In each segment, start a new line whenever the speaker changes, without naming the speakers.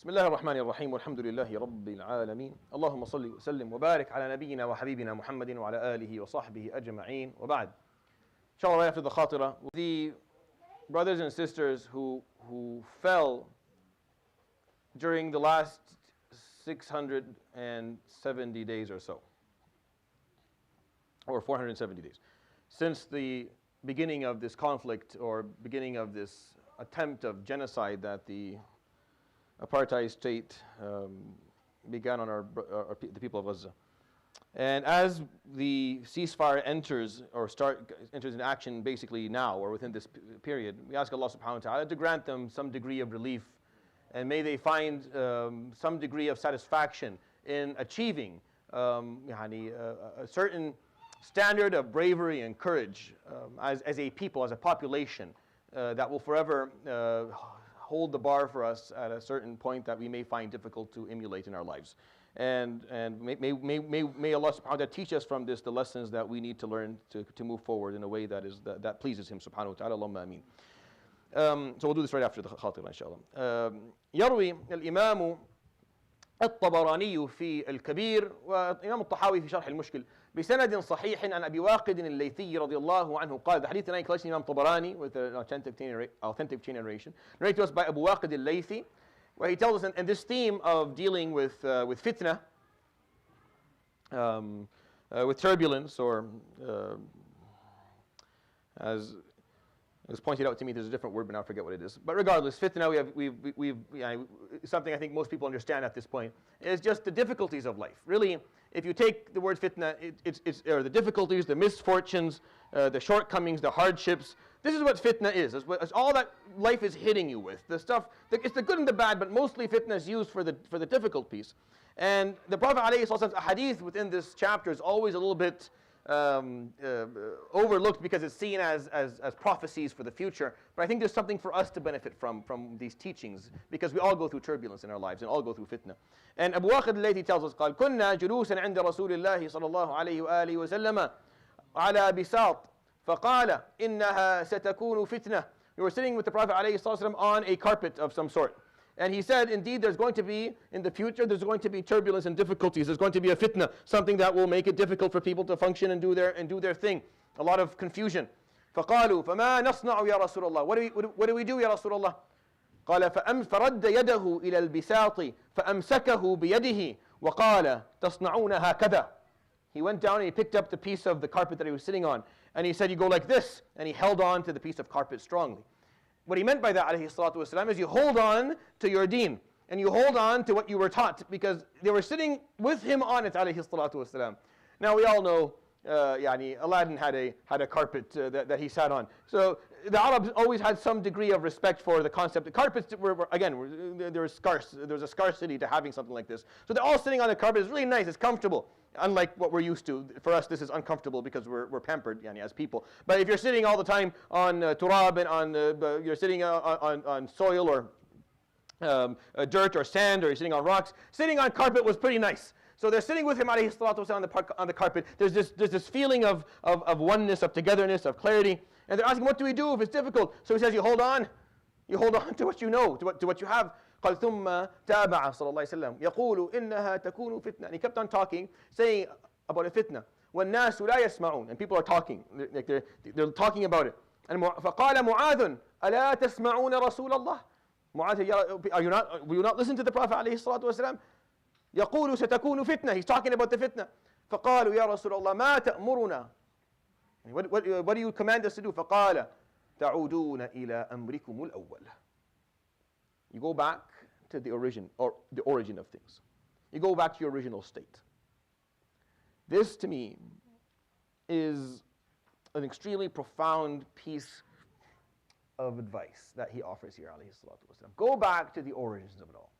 بسم الله الرحمن الرحيم والحمد لله رب العالمين اللهم صل وسلم وبارك على نبينا وحبيبنا محمد وعلى آله وصحبه أجمعين وبعد. Inshallah, right after the Khaterah, the brothers and sisters who fell during the last 670 days or so, or 470 days, since the beginning of this conflict or beginning of this attempt of genocide that the apartheid state began on the people of Gaza. And as the ceasefire enters into action basically now or within this period, we ask Allah subhanahu wa ta'ala to grant them some degree of relief, and may they find some degree of satisfaction in achieving a certain standard of bravery and courage as a people, as a population that will forever hold the bar for us at a certain point that we may find difficult to emulate in our lives. And may Allah subhanahu wa ta'ala teach us from this the lessons that we need to learn to move forward in a way that pleases Him subhanahu wa ta'ala. Allahumma ameen. So we'll do this right after the Khaterah inshallah. يروي الإمام الطبراني في الكبير والإمام الطحاوي في شرح المشكل بسند صحيح عن أبي واقد الليثي رضي الله عنه قال. The hadith tonight collection Imam Tabarani with an authentic chain narration, narrated to us by Abu Waqid al-Laythi, where he tells us in this theme of dealing with fitna, with turbulence, or as it was pointed out to me, there's a different word, but now I forget what it is. But regardless, fitna, we've something I think most people understand at this point, is just the difficulties of life. Really, if you take the word fitna, it's the difficulties, the misfortunes, the shortcomings, the hardships. This is what fitna is. It's all that life is hitting you with. The stuff, it's the good and the bad, but mostly fitna is used for the difficult piece. And the Prophet ﷺ, a hadith within this chapter is always a little bit overlooked because it's seen as prophecies for the future. But I think there's something for us to benefit from these teachings, because we all go through turbulence in our lives and all go through fitna. And Abu Waqid al-Laythi tells us, قال كنا جلوسا عند رسول الله صلى الله عليه وآله وسلم على بساط فقال إنها ستكون فتنة. We were sitting with the Prophet ﷺ on a carpet of some sort. And he said, indeed, there's going to be, in the future, there's going to be turbulence and difficulties. There's going to be a fitna, something that will make it difficult for people to function and do their thing. A lot of confusion. فقالوا فما نصنع يا رسول الله. What do we do, يا رسول الله? قال فرد يده إلى البساط فأمسكه بيده وقال تصنعون هكذا. He went down and he picked up the piece of the carpet that he was sitting on, and he said, you go like this, and he held on to the piece of carpet strongly. What he meant by that, alayhi salatu wasalam, is you hold on to your deen, and you hold on to what you were taught, because they were sitting with him on it, alayhi salatu wasalam. Now we all know, Aladdin had a carpet that he sat on. So the Arabs always had some degree of respect for the concept. The carpets there was a scarcity to having something like this. So they're all sitting on the carpet. It's really nice. It's comfortable. Unlike what we're used to. For us, this is uncomfortable because we're pampered as people. But if you're sitting all the time on turab and you're sitting on soil or dirt or sand, or you're sitting on rocks, sitting on carpet was pretty nice. So they're sitting with him alayhi salatu wasalam on the carpet. There's this feeling of oneness, of togetherness, of clarity. And they're asking, what do we do if it's difficult? So he says, you hold on to what you know, to what you have. قال ثم تابع صلى الله عليه وسلم يقول إنها تكون فتنة. And he kept on talking, saying about a fitna. والناس لا يسمعون. And people are talking, like they're talking about it. And فقال معاذ ألا تسمعون رسول الله. Mu'adh, will you not listen to the Prophet عليه الصلاة والسلام? يقول ستكون فتنة. He's talking about the fitna. فقالوا يا رسول الله ما تأمرنا. What do you command us to do? فقال تعودون إلى أمركم الأول. You go back to the origin of things. You go back to your original state. This, to me, is an extremely profound piece of advice that he offers here, alayhi salatu wasalam. Go back to the origins of it all.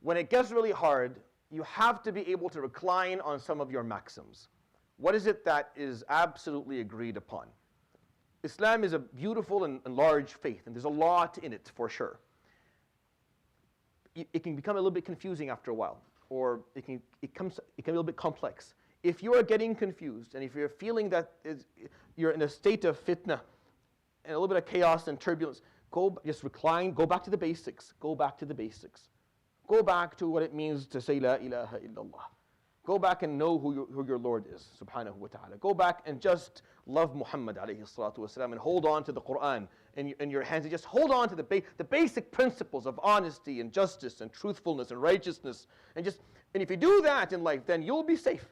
When it gets really hard, you have to be able to recline on some of your maxims. What is it that is absolutely agreed upon? Islam is a beautiful and large faith, and there's a lot in it for sure. It can become a little bit confusing after a while, or it can become a little bit complex. If you are getting confused, and if you're feeling that you're in a state of fitna, and a little bit of chaos and turbulence, just recline, go back to the basics. Go back to the basics. Go back to what it means to say La ilaha illallah. Go back and know who your Lord is, subhanahu wa ta'ala. Go back and just love Muhammad alayhi salatu wasalam and hold on to the Quran in your hands. And just hold on to the basic principles of honesty and justice and truthfulness and righteousness. And if you do that in life, then you'll be safe.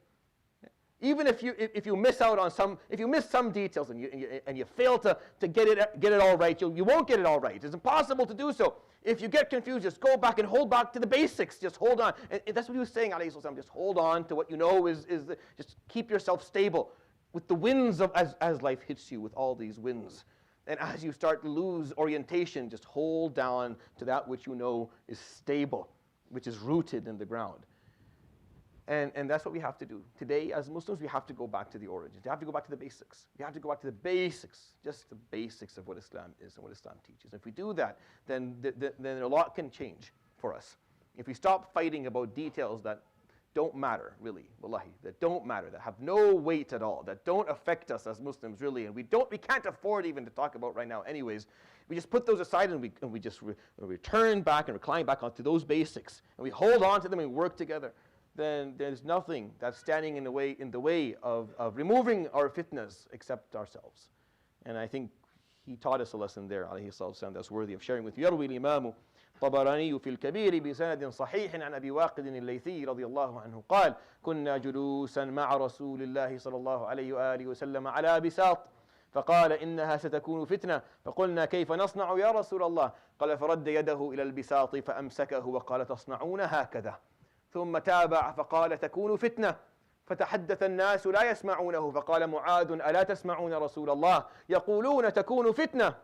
Even if you miss out on some details and you fail to get it all right, you won't get it all right. It's impossible to do so. If you get confused, just go back and hold back to the basics. Just hold on. And that's what he was saying, alayhi salam. Just hold on to what you know just keep yourself stable with the winds of as life hits you with all these winds. And as you start to lose orientation, just hold down to that which you know is stable, which is rooted in the ground. And that's what we have to do. Today, as Muslims, we have to go back to the origins. We have to go back to the basics. We have to go back to the basics, just the basics of what Islam is and what Islam teaches. And if we do that, then a lot can change for us. If we stop fighting about details that don't matter, really, wallahi, that don't matter, that have no weight at all, that don't affect us as Muslims, really, and we can't afford even to talk about right now anyways, we just put those aside and we just return back and recline back onto those basics, and we hold on to them and we work together. Then there's nothing that's standing in the way of removing our fitnas except ourselves. And I think he taught us a lesson there, alayhi salatu that's worthy of sharing with you. يروي الإمام طبراني في الكبير بسند صحيح عن أبي واقد الليثي رضي الله عنه قال كنا جلوسا مع رسول الله صلى الله عليه وآله وسلم على بساط فقال إنها ستكون فتنة فقلنا كيف نصنع يا رسول الله قال فرد يده إلى البساط فأمسكه وقال تصنعون هكذا ثم تابع فقال تكون فتنة فتحدث الناس لا يسمعونه فقال معاذ ألا تسمعون رسول الله يقولون تكون فتنة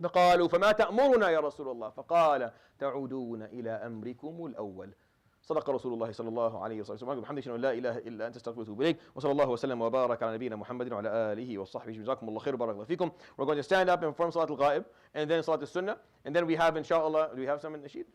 فقالوا فما تأمرنا يا رسول الله فقال تعودون إلى أمركم الأول صدق رسول الله صلى الله عليه وسلم وبحمده لا إله إلا أنت استغفرك وأتوب إليك وصلى الله وسلم وبارك على نبينا محمد وعلى آله وصحبه جزاكم الله خير وبارك الله فيكم. We're going to stand up and perform Salat al-Ghaib and then Salat al-Sunnah, and then we have inshallah, do we have some in the sheet?